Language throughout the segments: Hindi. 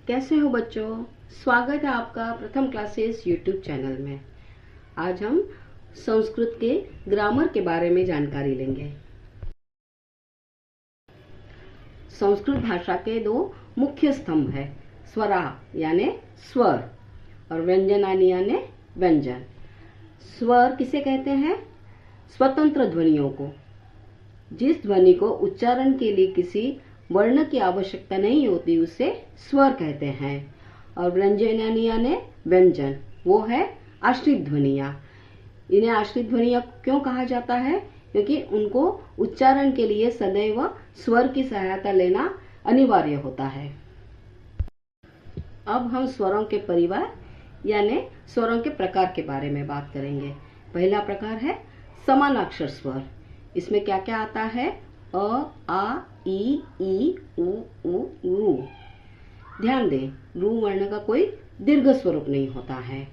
कैसे हो बच्चों। स्वागत है आपका प्रथम क्लासेस यूट्यूब चैनल में। आज हम संस्कृत के ग्रामर के बारे में जानकारी लेंगे। संस्कृत भाषा के दो मुख्य स्तंभ है, स्वरा यानी स्वर और व्यंजनानि यानी व्यंजन। स्वर किसे कहते हैं? स्वतंत्र ध्वनियों को। जिस ध्वनि को उच्चारण के लिए किसी वर्ण की आवश्यकता नहीं होती उसे स्वर कहते हैं। और व्यंजनानि यानी व्यंजन, वो है आश्रित ध्वनियां। इन्हें आश्रित ध्वनियां क्यों कहा जाता है? क्योंकि उनको उच्चारण के लिए सदैव स्वर की सहायता लेना अनिवार्य होता है। अब हम स्वरों के परिवार यानी स्वरों के प्रकार के बारे में बात करेंगे। पहला प्रकार है समानाक्षर स्वर। इसमें क्या क्या आता है? अ, आ, ई, उ, रू। ध्यान दें, रू वर्ण का कोई दीर्घ स्वरूप नहीं होता है।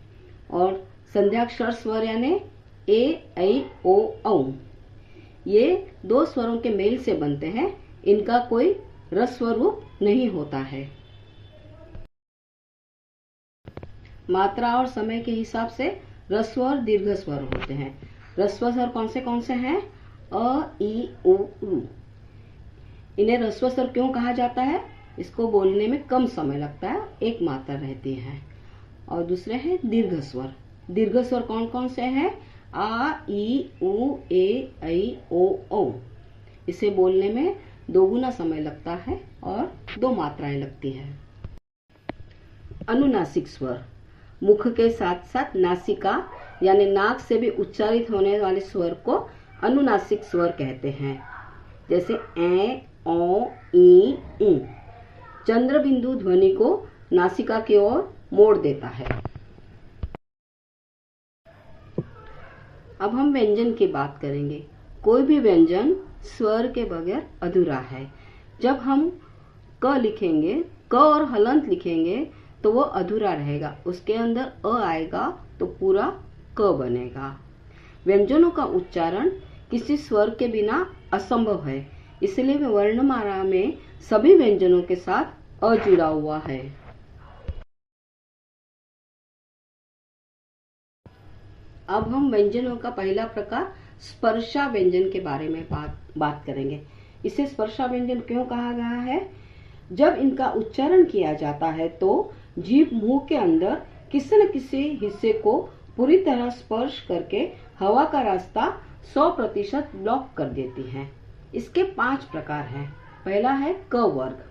और संध्याक्षर स्वर यानी ए, ऐ, ओ, औ। ये दो स्वरों के मेल से बनते हैं। इनका कोई रस्व रूप नहीं होता है। मात्रा और समय के हिसाब से रस्व और दीर्घ स्वर होते हैं। रस्व स्वर कौन से हैं? अ, ई, उ, रू। इन्हें रस्व स्वर क्यों कहा जाता है? इसको बोलने में कम समय लगता है, एक मात्रा रहती है। और दूसरे हैं दीर्घ स्वर। दीर्घ स्वर कौन से हैं? आ, ई, उ, ए, ऐ, ओ, औ। इसे बोलने में दोगुना समय लगता है और दो मात्राएं लगती हैं। अनुनासिक स्वर, मुख के साथ साथ नासिका यानी नाक से भी उच्चारित होने वाले स्वर को अनुनासिक स्वर कहते हैं। जैसे ए, ओ, ई, उ। चंद्र बिंदु ध्वनि को नासिका की ओर मोड़ देता है। अब हम व्यंजन की बात करेंगे। कोई भी व्यंजन स्वर के बगैर अधूरा है। जब हम क लिखेंगे, क और हलंत लिखेंगे तो वो अधूरा रहेगा। उसके अंदर अ आएगा तो पूरा क बनेगा। व्यंजनों का उच्चारण किसी स्वर के बिना असंभव है, इसलिए वर्णमाला में सभी व्यंजनों के साथ अ जुड़ा हुआ है। अब हम व्यंजनों का पहला प्रकार स्पर्शा व्यंजन के बारे में बात करेंगे। इसे स्पर्शा व्यंजन क्यों कहा गया है? जब इनका उच्चारण किया जाता है तो जीभ मुंह के अंदर किसी न किसी हिस्से को पूरी तरह स्पर्श करके हवा का रास्ता 100% ब्लॉक कर देती है। इसके 5 प्रकार हैं। पहला है क वर्ग।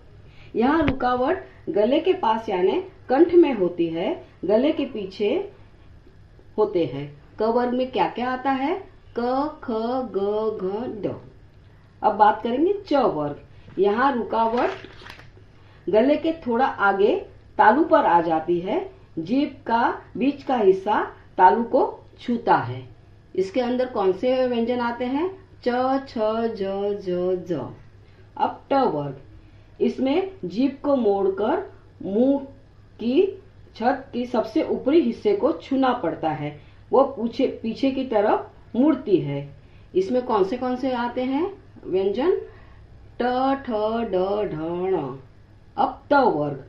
यहाँ रुकावट गले के पास यानी कंठ में होती है, गले के पीछे होते हैं। क वर्ग में क्या क्या आता है? क, ख, ग, घ, ड। अब बात करेंगे च वर्ग। यहाँ रुकावट गले के थोड़ा आगे तालू पर आ जाती है। जीभ का बीच का हिस्सा तालू को छूता है। इसके अंदर कौन से व्यंजन आते हैं? च, छ, ज, ज, ज। अब ट वर्ग। इसमें जीभ को मोड़कर मुंह की छत की सबसे ऊपरी हिस्से को छूना पड़ता है। वो पीछे की तरफ मुड़ती है। इसमें कौन से आते हैं व्यंजन? ट, ठ, ड, ढ, ण। अब त वर्ग।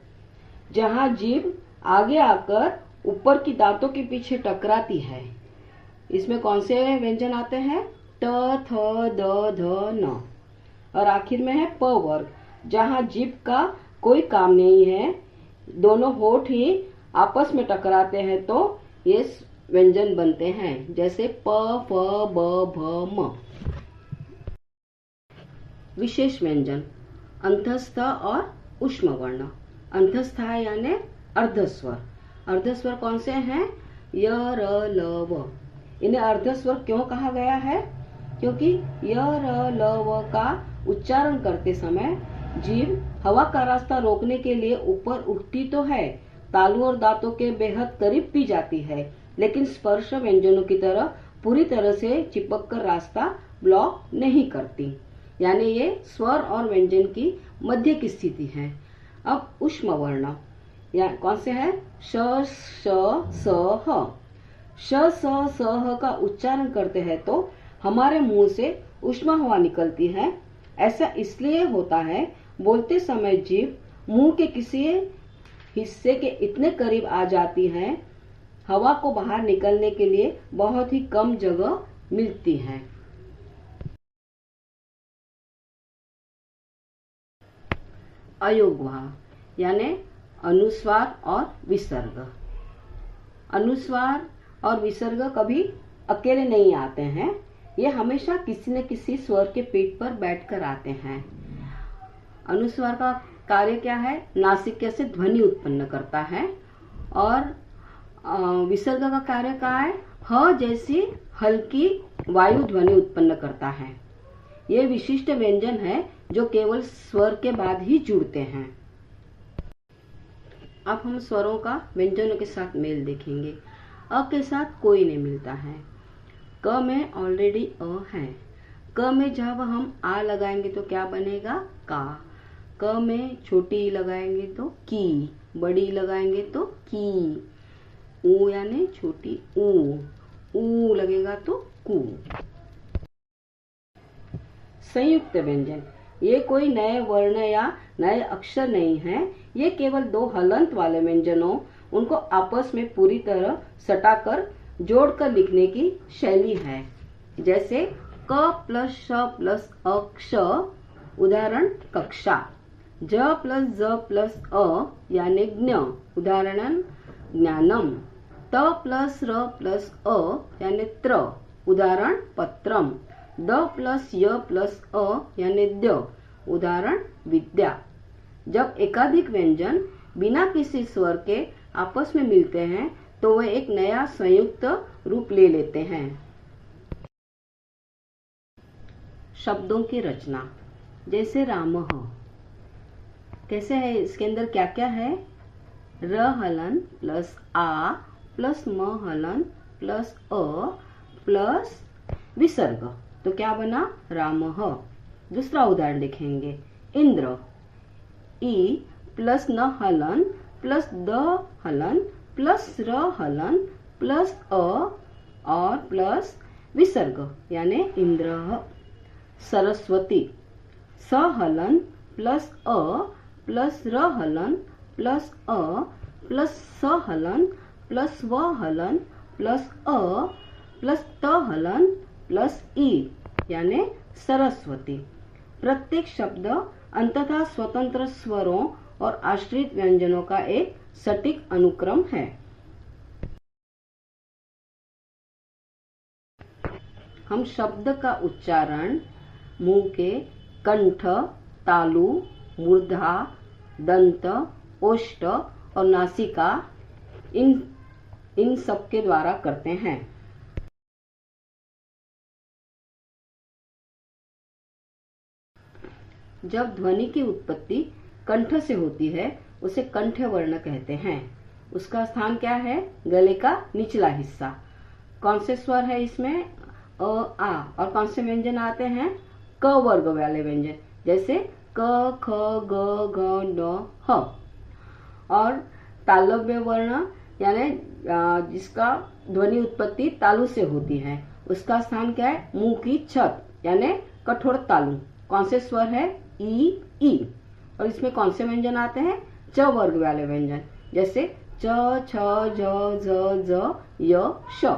जहाँ जीभ आगे आकर ऊपर की दांतों के पीछे टकराती है। इसमें कौन से व्यंजन आते हैं? ट, थ, द, ध, न। और आखिर में है प वर्ग। जहाँ जीभ का कोई काम नहीं है, दोनों होठ ही आपस में टकराते हैं तो ये व्यंजन बनते हैं। जैसे प, फ, ब, भ, म। विशेष व्यंजन अंतस्थ और ऊष्म वर्ण। अंतस्थ यानी अर्धस्वर। अर्धस्वर कौन से हैं? य, र, ल, व। इन्हें अर्धस्वर क्यों कहा गया है? क्योंकि य, र, ल, व का उच्चारण करते समय जीभ हवा का रास्ता रोकने के लिए ऊपर उठती तो है, तालू और दांतों के बेहद करीब भी जाती है, लेकिन स्पर्श व्यंजनों की तरह पूरी तरह से चिपक कर रास्ता ब्लॉक नहीं करती। यानी ये स्वर और व्यंजन की मध्य की स्थिति है। अब ऊष्म वर्ण या कौन से है? श, श, स, ह। श, स, स, ह का उच्चारण करते हैं तो हमारे मुंह से ऊष्मा हवा निकलती है। ऐसा इसलिए होता है, बोलते समय जीभ मुंह के किसी हिस्से के इतने करीब आ जाती हैं, हवा को बाहर निकलने के लिए बहुत ही कम जगह मिलती है। अयोगवाह यानी अनुस्वार और विसर्ग। अनुस्वार और विसर्ग कभी अकेले नहीं आते हैं, ये हमेशा किसी न किसी स्वर के पेट पर बैठकर आते हैं। अनुस्वार का कार्य क्या है? नासिका से ध्वनि उत्पन्न करता है। और विसर्ग का कार्य क्या है? ह जैसी हल्की वायु ध्वनि उत्पन्न करता है। ये विशिष्ट व्यंजन है जो केवल स्वर के बाद ही जुड़ते हैं। अब हम स्वरों का व्यंजनों के साथ मेल देखेंगे। अ के साथ कोई नहीं मिलता है। क में ऑलरेडी अ है। क में जब हम आ लगाएंगे तो क्या बनेगा? का। क में छोटी ई लगाएंगे तो की, बड़ी लगाएंगे तो की। ऊ यानी छोटी ऊ लगेगा तो कू। संयुक्त व्यंजन, ये कोई नए वर्ण या नए अक्षर नहीं है, ये केवल दो हलंत वाले व्यंजनों उनको आपस में पूरी तरह सटाकर जोड़कर लिखने की शैली है। जैसे क प्लस श प्लस अक्ष, उदाहरण कक्षा। ज प्लस ज प्लस अ यानी ज्ञ, उदाहरण ज्ञानम। त प्लस र प्लस अ यानी त्र, उदाहरण पत्रम। द प्लस य प्लस अ यानी द्य, उदाहरण विद्या। जब एकाधिक व्यंजन बिना किसी स्वर के आपस में मिलते हैं तो वह एक नया संयुक्त रूप ले लेते हैं। शब्दों की रचना, जैसे रामः, कैसे है? इसके अंदर क्या क्या है? र हलन प्लस आ प्लस म हलन प्लस अ प्लस विसर्ग, तो क्या बना? रामः। दूसरा उदाहरण देखेंगे, इंद्र। ई प्लस न हलन प्लस द हलन प्लस र हलन प्लस अ और प्लस विसर्ग यानी इंद्र। सरस्वती। स हलन प्लस अ प्लस र हलन प्लस अ प्लस स हलन प्लस व हलन प्लस अ प्लस त हलन प्लस ई यानी सरस्वती। प्रत्येक शब्द अंततः स्वतंत्र स्वरों और आश्रित व्यंजनों का एक सटीक अनुक्रम है। हम शब्द का उच्चारण मुंह के कंठ, तालु, मूर्धा, दंत, ओष्ठ और नासिका इन सब के द्वारा करते हैं। जब ध्वनि की उत्पत्ति कंठ से होती है उसे कंठ वर्ण कहते हैं। उसका स्थान क्या है? गले का निचला हिस्सा। कौन से स्वर है इसमें? अ, आ। और कौन से व्यंजन आते हैं? क वर्ग वाले व्यंजन, जैसे क, ख, ग, घ, ड, ह। और तालव्य वर्ण यानी जिसका ध्वनि उत्पत्ति तालु से होती है, उसका स्थान क्या है? मुंह की छत यानी कठोर तालु। कौन से स्वर है? ई। और इसमें कौन से व्यंजन आते हैं? च वर्ग वाले व्यंजन, जैसे च, छ, ज, झ, ज, य, श।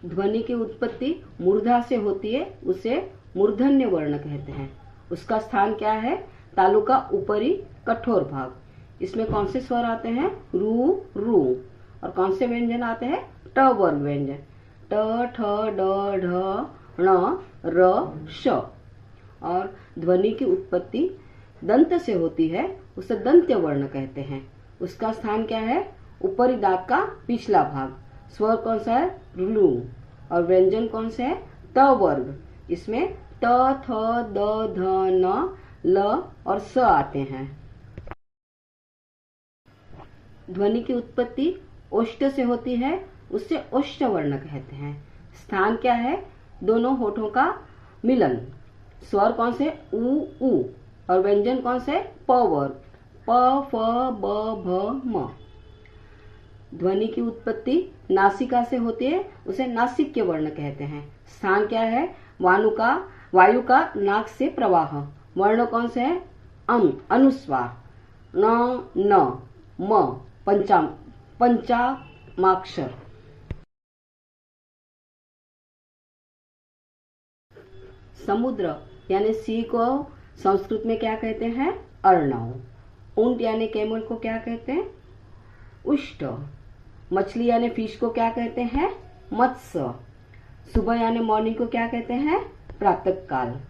ध्वनि की उत्पत्ति मूर्धा से होती है, उसे मूर्धन्य वर्ण कहते हैं। उसका स्थान क्या है? तालु का ऊपरी कठोर भाग। इसमें कौन से स्वर आते हैं? रू, रू। और कौन से व्यंजन आते हैं? ट वर्ग व्यंजन, ट, ठ, ड, ढ, ण, र, श। और ध्वनि की उत्पत्ति दंत से होती है, उसे दंत्य वर्ण कहते हैं। उसका स्थान क्या है? ऊपरी दांत का पिछला भाग। स्वर कौन सा है? लू। और व्यंजन कौन से है? त वर्ग। इसमें त, थ, द, ध, न, ल और स आते हैं। ध्वनि की उत्पत्ति ओष्ठ से होती है, उससे ओष्ठ वर्ण कहते हैं। स्थान क्या है? दोनों होठों का मिलन। स्वर कौन से? उ। और व्यंजन कौन से? प वर्ग, प, फ, ब, भ, म। ध्वनि की उत्पत्ति नासिका से होती है, उसे नासिक्य वर्ण कहते हैं। स्थान क्या है? वायु का नाक से प्रवाह। वर्ण कौन से है? अनुस्वार, न, न, म, पंचमाक्षर। समुद्र यानी सी को संस्कृत में क्या कहते हैं? अर्णव। ऊंट यानी कैमल को क्या कहते हैं? उष्ट। मछली यानी फिश को क्या कहते हैं? मत्स्य। सुबह यानी मॉर्निंग को क्या कहते हैं? प्रातः काल।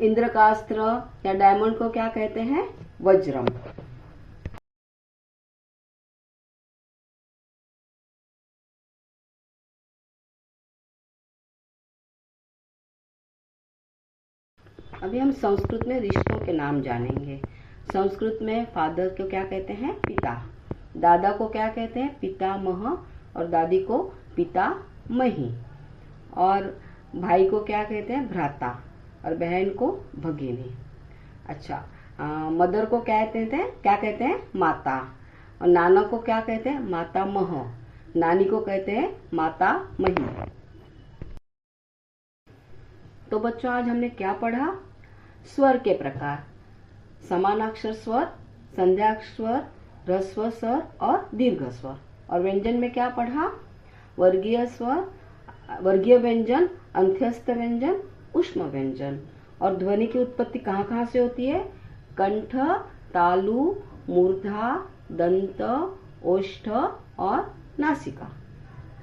इंद्र का अस्त्र या डायमंड को क्या कहते हैं? वज्रम। अभी हम संस्कृत में रिश्तों के नाम जानेंगे। संस्कृत में फादर को क्या कहते हैं? पिता। दादा को क्या कहते हैं? पितामह। और दादी को पितामही। और भाई को क्या कहते हैं? भ्राता। और बहन को भगिनी। अच्छा, मदर को क्या कहते हैं? माता। और नाना को क्या कहते हैं? मातामह। नानी को कहते हैं मातामही। तो बच्चों, आज हमने क्या पढ़ा? स्वर के प्रकार, समानाक्षर स्वर, संध्याक्षर स्वर, ह्रस्व स्वर और दीर्घ स्वर। और व्यंजन में क्या पढ़ा? वर्गीय स्वर, वर्गीय व्यंजन, अंत्यस्थ व्यंजन, ऊष्म व्यंजन। और ध्वनि की उत्पत्ति कहाँ कहाँ से होती है? कंठ, तालु, मूर्धा, दंत, ओष्ठ और नासिका।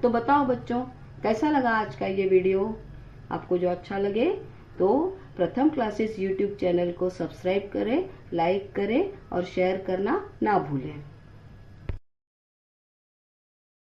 तो बताओ बच्चों, कैसा लगा आज का ये वीडियो? आपको जो अच्छा लगे तो प्रथम क्लासेस यूट्यूब चैनल को सब्सक्राइब करें, लाइक करें और शेयर करना ना भूलें।